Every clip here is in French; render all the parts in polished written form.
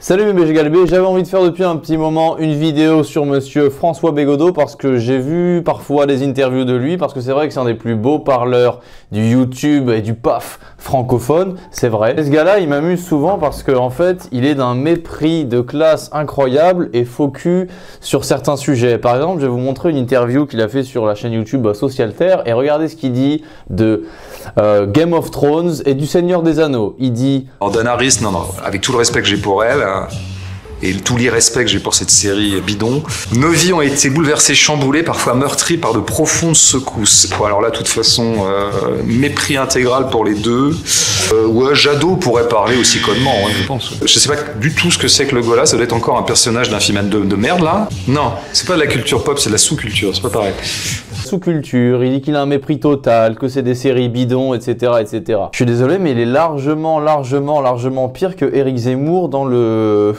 Salut mes BG Galbé, j'avais envie de faire depuis un petit moment une vidéo sur monsieur François Bégodeau parce que j'ai vu parfois des interviews de lui, parce que c'est vrai que c'est un des plus beaux parleurs du YouTube et du PAF francophone, c'est vrai. Et ce gars-là, il m'amuse souvent parce qu'en fait, il est d'un mépris de classe incroyable et focus sur certains sujets. Par exemple, je vais vous montrer une interview qu'il a fait sur la chaîne YouTube Socialterre et regardez ce qu'il dit de Game of Thrones et du Seigneur des Anneaux. Il dit... Daenerys, non, avec tout le respect que j'ai pour elle, et tout l'irrespect que j'ai pour cette série bidon, nos vies ont été bouleversées, chamboulées, parfois meurtries par de profondes secousses. Bon, alors là, de toute façon, mépris intégral pour les deux. Ouais, Jadot pourrait parler aussi connement, hein, je pense. Je sais pas du tout ce que c'est que le gars-là, ça doit être encore un personnage d'un film de merde, là. Non, c'est pas de la culture pop, c'est de la sous-culture, c'est pas pareil. Sous-culture, il dit qu'il a un mépris total, que c'est des séries bidons, etc., etc. Je suis désolé, mais il est largement pire que Éric Zemmour dans le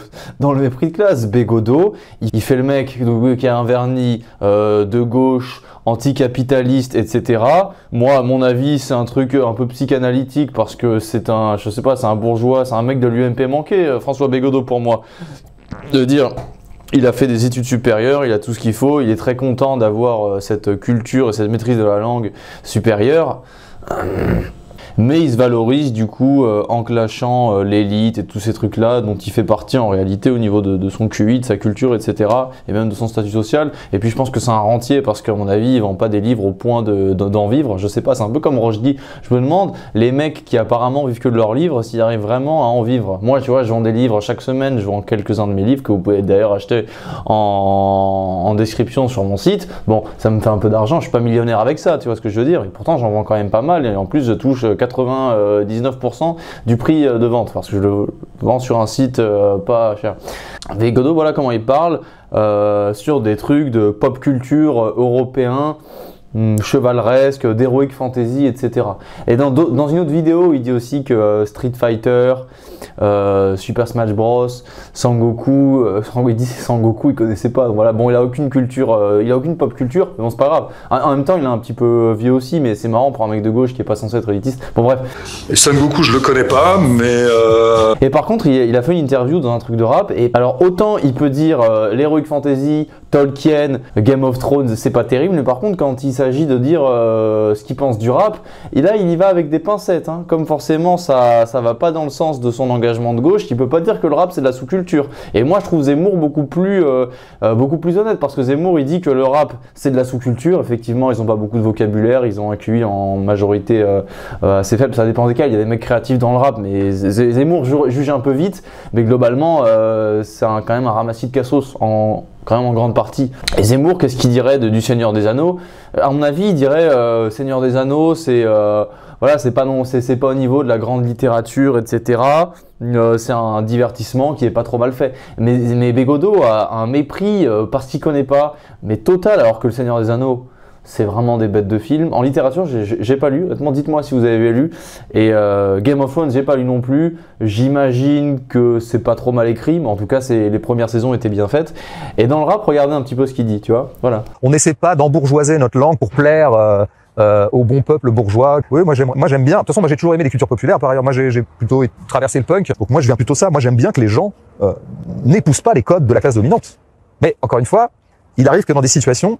mépris de classe. Bégodeau, il fait le mec qui a un vernis de gauche, anticapitaliste, etc. Moi, à mon avis, c'est un truc un peu psychanalytique parce que c'est un, je sais pas, c'est un bourgeois, c'est un mec de l'UMP manqué, François Bégodeau pour moi. De dire... Il a fait des études supérieures, il a tout ce qu'il faut, il est très content d'avoir cette culture et cette maîtrise de la langue supérieure. Mais il se valorise du coup en clashant l'élite et tous ces trucs-là dont il fait partie en réalité au niveau de son QI, de sa culture, etc. et même de son statut social. Et puis je pense que c'est un rentier parce qu'à mon avis, il vend pas des livres au point d'en vivre. Je sais pas, c'est un peu comme Rochdy. Je me demande, les mecs qui apparemment vivent que de leurs livres, s'ils arrivent vraiment à en vivre. Moi, tu vois, je vends des livres chaque semaine, je vends quelques-uns de mes livres que vous pouvez d'ailleurs acheter en description sur mon site. Bon, ça me fait un peu d'argent, je suis pas millionnaire avec ça, tu vois ce que je veux dire. Et pourtant, j'en vends quand même pas mal et en plus, je touche 99% du prix de vente parce que je le vends sur un site pas cher. Bégodeau, voilà comment il parle sur des trucs de pop culture européen, chevaleresque, d'heroic fantasy, etc. Et dans une autre vidéo, il dit aussi que Street Fighter, Super Smash Bros, Sangoku, il dit Sangoku, il connaissait pas. Voilà, bon, il a aucune culture, il a aucune pop culture, mais bon, c'est pas grave. En même temps, il est un petit peu vieux aussi, mais c'est marrant pour un mec de gauche qui est pas censé être élitiste. Bon, bref. Et Sangoku, je le connais pas, mais Et par contre, il a fait une interview dans un truc de rap. Et alors, autant il peut dire l'heroic fantasy, Tolkien, Game of Thrones, c'est pas terrible, mais par contre, quand il s'agit de dire ce qu'il pense du rap, et là, il y va avec des pincettes. Hein. Comme forcément, ça va pas dans le sens de son engagement de gauche, il peut pas dire que le rap c'est de la sous-culture. Et moi, je trouve Zemmour beaucoup plus honnête, parce que Zemmour, il dit que le rap c'est de la sous-culture. Effectivement, ils ont pas beaucoup de vocabulaire, ils ont un QI en majorité assez faible. Ça dépend desquels. Il y a des mecs créatifs dans le rap, mais Zemmour juge un peu vite. Mais globalement, c'est quand même un ramassis de cassos quand même en grande partie. Et Zemmour, qu'est-ce qu'il dirait du Seigneur des Anneaux? À mon avis, il dirait Seigneur des Anneaux, c'est voilà, c'est pas au niveau de la grande littérature, etc. C'est un divertissement qui est pas trop mal fait. Mais Bégodeau a un mépris parce qu'il connaît pas, mais total, alors que le Seigneur des Anneaux, c'est vraiment des bêtes de films. En littérature, j'ai pas lu. Honnêtement, dites-moi si vous avez lu. Et Game of Thrones, j'ai pas lu non plus. J'imagine que c'est pas trop mal écrit, mais en tout cas, les premières saisons étaient bien faites. Et dans le rap, regardez un petit peu ce qu'il dit, tu vois. Voilà. On n'essaie pas d'embourgeoiser notre langue pour plaire au bon peuple bourgeois. Oui, moi j'aime bien. De toute façon, moi j'ai toujours aimé les cultures populaires. Par ailleurs, moi j'ai plutôt traversé le punk. Donc moi je viens plutôt ça. Moi j'aime bien que les gens n'épousent pas les codes de la classe dominante. Mais encore une fois, il arrive que dans des situations...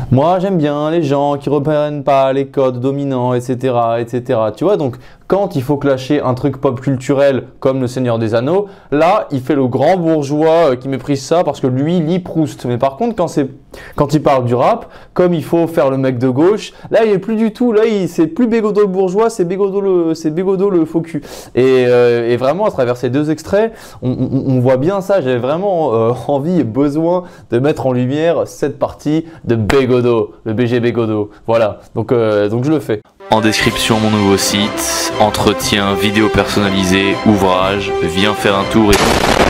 Moi, j'aime bien les gens qui reprennent pas les codes dominants, etc., etc. Tu vois, donc, quand il faut clasher un truc pop culturel comme Le Seigneur des Anneaux, là, il fait le grand bourgeois qui méprise ça parce que lui, lit Proust. Mais par contre, quand il parle du rap, comme il faut faire le mec de gauche, là, il est plus du tout. Là, c'est plus Bégodeau le bourgeois, c'est Bégodeau le faux cul. Et vraiment, à travers ces deux extraits, on voit bien ça. J'avais vraiment envie et besoin de mettre en lumière cette partie de Bégodeau, le BG Bégodeau. Voilà, donc je le fais. En description, mon nouveau site, entretien, vidéos personnalisées, ouvrages, viens faire un tour et...